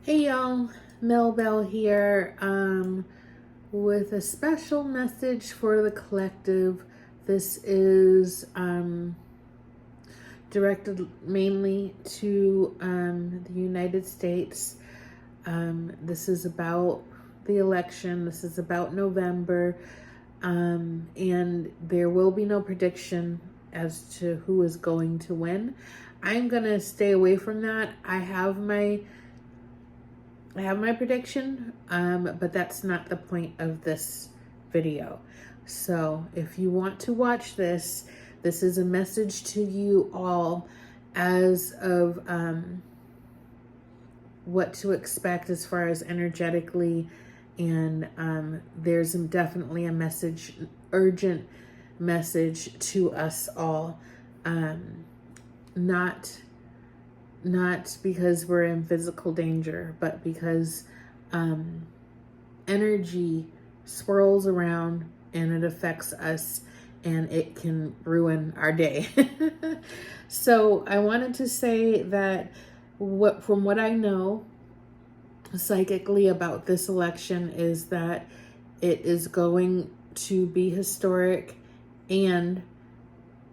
Hey y'all, Mel Bell here with a special message for the collective. This is directed mainly to the United States. This is about the election. This is about November, and there will be no prediction as to who is going to win. I'm gonna stay away from that. I have my prediction, but that's not the point of this video. So if you want to watch this, this is a message to you all as of what to expect as far as energetically. And there's definitely a message, urgent message to us all. Not because we're in physical danger, but because energy swirls around and it affects us and it can ruin our day. So I wanted to say that from what I know psychically about this election is that it is going to be historic and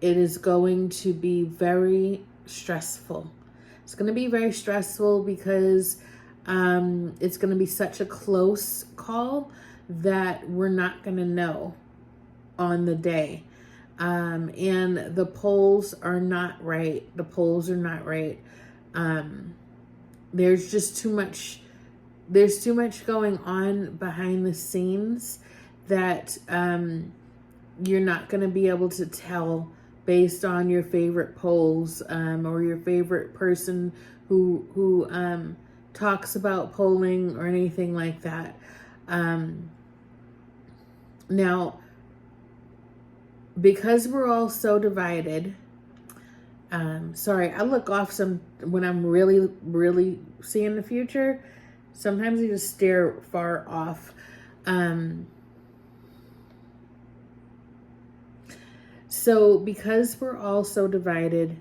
it is going to be very stressful. It's going to be very stressful because it's going to be such a close call that we're not going to know on the day. And the polls are not right. The polls are not right. There's just too much. There's too much going on behind the scenes that you're not going to be able to tell based on your favorite polls or your favorite person who talks about polling or anything like that. Now, because we're all so divided, sorry, I look off some when I'm really seeing the future. Sometimes I just stare far off. So because we're all so divided,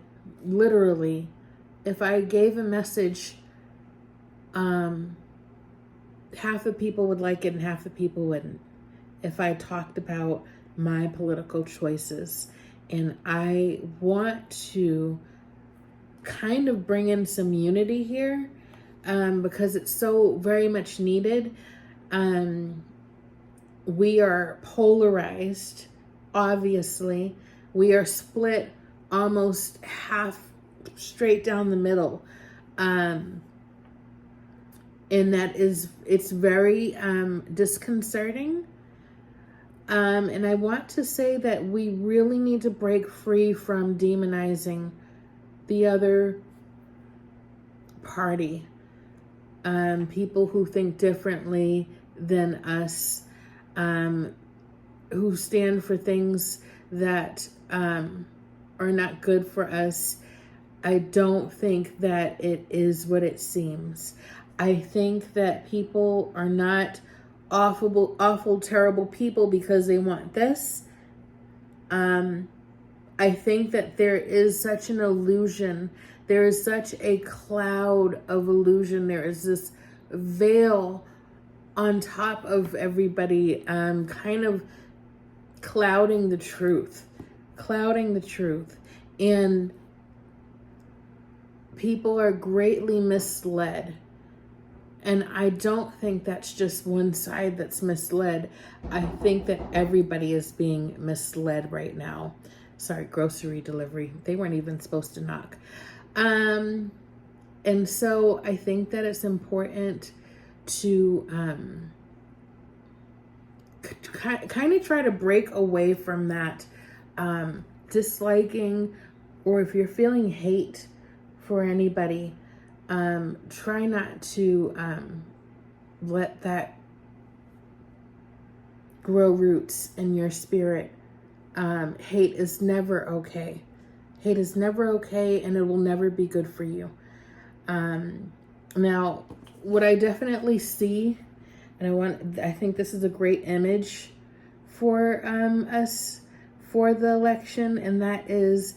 literally, if I gave a message, half the people would like it and half the people wouldn't. If I talked about my political choices, and I want to kind of bring in some unity here, because it's so very much needed. We are polarized. Obviously, we are split almost half straight down the middle. And it's very disconcerting. And I want to say that we really need to break free from demonizing the other party. People who think differently than us, who stand for things that are not good for us. I don't think that it is what it seems. I think that people are not awful, terrible people because they want this. I think that there is such an illusion. There is such a cloud of illusion. There is this veil on top of everybody, kind of clouding the truth. And people are greatly misled. And I don't think that's just one side that's misled. I think that everybody is being misled right now. Sorry, grocery delivery. They weren't even supposed to knock. And so I think that it's important to kind of try to break away from that disliking, or if you're feeling hate for anybody, try not to let that grow roots in your spirit. Hate is never okay. Hate is never okay, and it will never be good for you. Now, what I definitely see, and I think this is a great image for us for the election, and that is,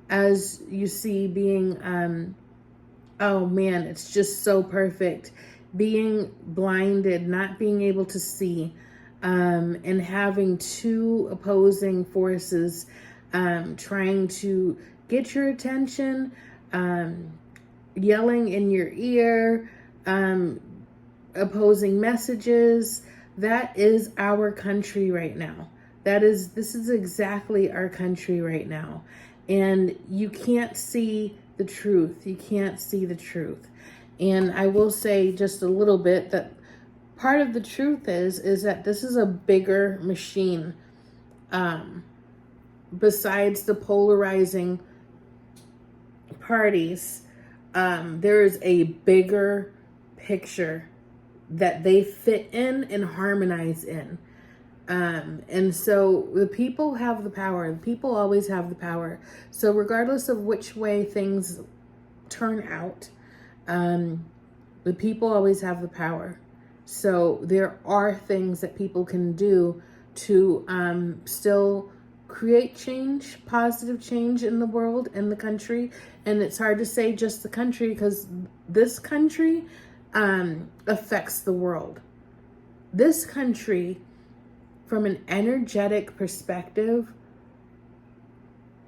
as you see, being oh man, it's just so perfect. being blinded, not being able to see, and having two opposing forces trying to get your attention, yelling in your ear, opposing messages. That is our country right now. This is exactly our country right now. And you can't see the truth. You can't see the truth. And I will say just a little bit that part of the truth is that this is a bigger machine. Besides the polarizing parties, there is a bigger picture that they fit in and harmonize in. And so the people have the power. The people always have the power. So regardless of which way things turn out, the people always have the power. So there are things that people can do to still create change, positive change in the world, in the country. And it's hard to say just the country, because this country affects the world. This country, from an energetic perspective,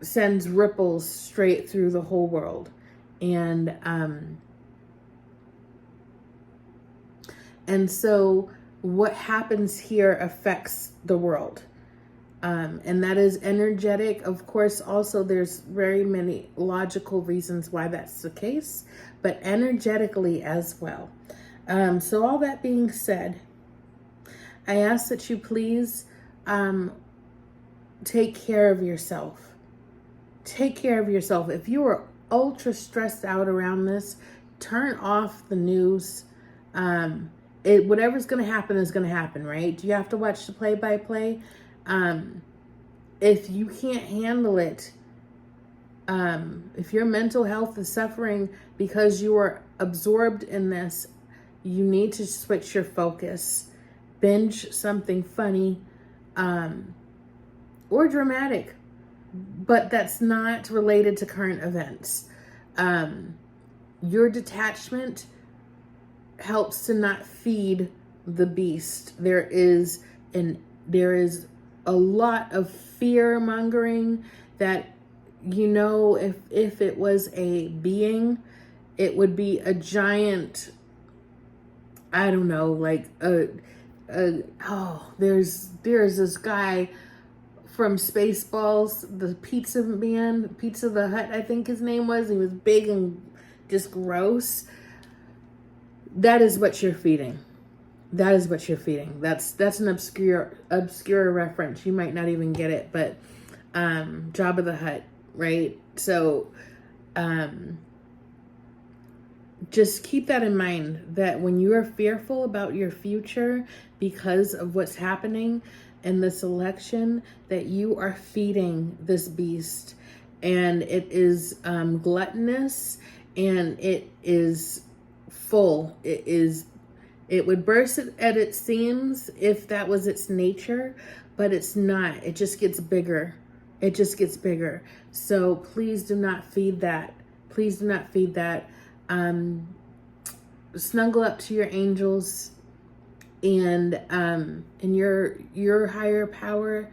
sends ripples straight through the whole world. And so what happens here affects the world. And that is energetic. Of course, also there's very many logical reasons why that's the case, but energetically as well. So all that being said, I ask that you please take care of yourself. Take care of yourself. If you are ultra stressed out around this, turn off the news. Whatever's going to happen is going to happen, right? Do you have to watch the play-by-play? If you can't handle it, if your mental health is suffering because you are absorbed in this, you need to switch your focus. Binge something funny, or dramatic, but that's not related to current events. Your detachment helps to not feed the beast. There is a lot of fear mongering that, if it was a being, it would be a giant, I don't know, like there's this guy from Spaceballs, the pizza man, Pizza the Hut, I think his name was. He was big and just gross. That is what you're feeding. That is what you're feeding. That's an obscure reference. You might not even get it, but Jabba the Hutt, right? So just keep that in mind, that when you are fearful about your future because of what's happening in this election, that you are feeding this beast, and it is gluttonous, and it is full. It would burst at its seams if that was its nature, but it's not. It just gets bigger. It just gets bigger. So please do not feed that. Please do not feed that. Snuggle up to your angels and your higher power,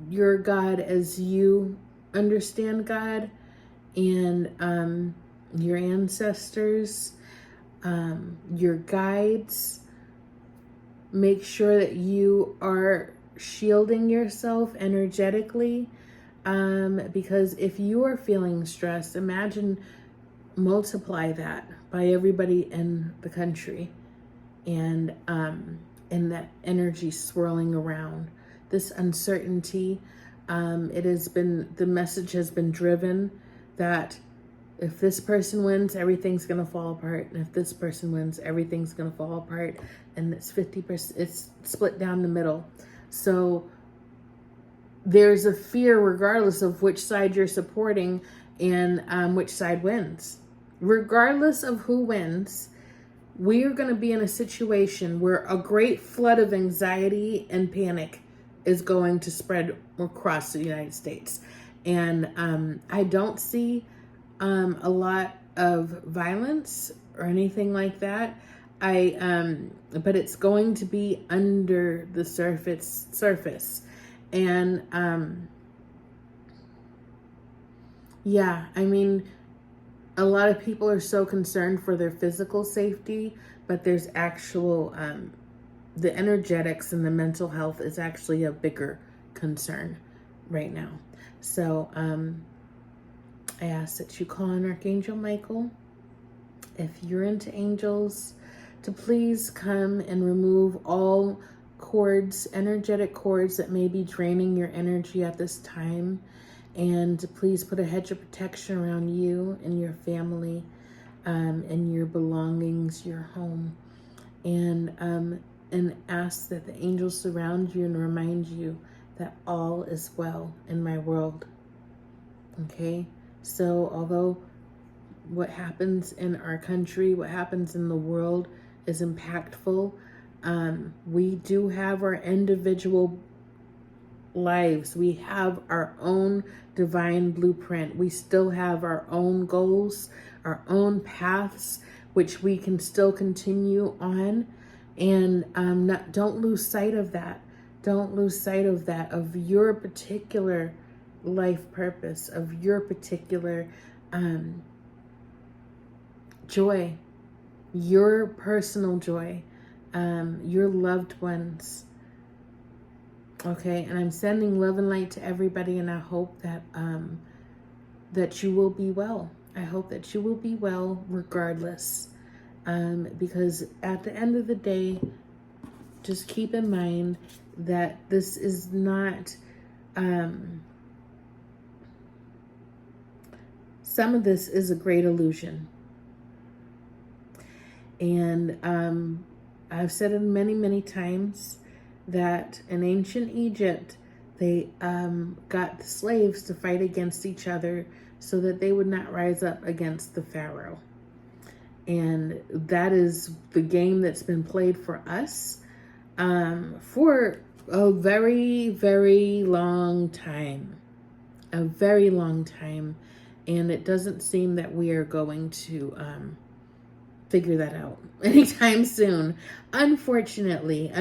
your God as you understand God, and your ancestors, your guides. Make sure that you are shielding yourself energetically, because if you are feeling stressed, multiply that by everybody in the country, and that energy swirling around, this uncertainty. The message has been driven that if this person wins, everything's going to fall apart. And if this person wins, everything's going to fall apart. And it's 50%, it's split down the middle. So there's a fear regardless of which side you're supporting and which side wins. Regardless of who wins, we are going to be in a situation where a great flood of anxiety and panic is going to spread across the United States. And I don't see a lot of violence or anything like that. But it's going to be under the surface. And, yeah, I mean, a lot of people are so concerned for their physical safety, but there's actual, the energetics and the mental health is actually a bigger concern right now. So, I ask that you call on Archangel Michael, if you're into angels, to please come and remove all cords, energetic cords that may be draining your energy at this time. And please put a hedge of protection around you and your family, and your belongings, your home. And ask that the angels surround you and remind you that all is well in my world. Okay? So although what happens in our country, what happens in the world is impactful, we do have our individual lives. We have our own divine blueprint. We still have our own goals, our own paths, which we can still continue on. And don't lose sight of that. Don't lose sight of that, of your particular life purpose, of your particular joy, your personal joy, your loved ones. Okay, and I'm sending love and light to everybody, and I hope that that you will be well. I hope that you will be well regardless, because at the end of the day, just keep in mind that this is not, some of this is a great illusion. And I've said it many, many times that in ancient Egypt, they got the slaves to fight against each other so that they would not rise up against the Pharaoh. And that is the game that's been played for us for a very, very long time. A very long time. And it doesn't seem that we are going to figure that out anytime soon. Unfortunately,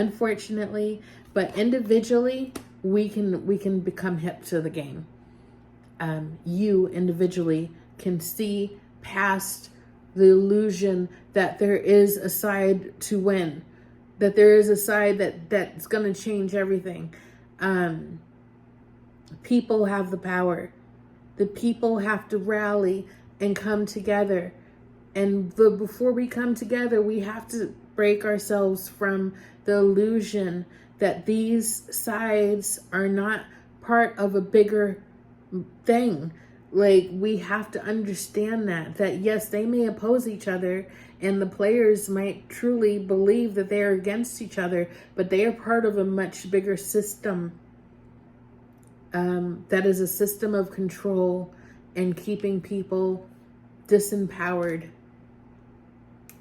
but individually, we can become hip to the game. You individually can see past the illusion that there is a side to win, that there is a side that's going to change everything. People have the power. The people have to rally and come together. And before we come together, we have to break ourselves from the illusion that these sides are not part of a bigger thing. Like, we have to understand that yes, they may oppose each other, and the players might truly believe that they are against each other, but they are part of a much bigger system. That is a system of control and keeping people disempowered.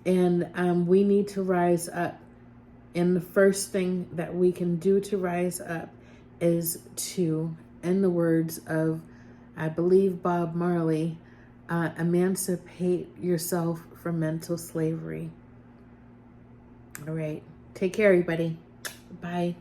And we need to rise up. And the first thing that we can do to rise up is to, in the words of, I believe, Bob Marley, emancipate yourself from mental slavery. All right. Take care, everybody. Bye.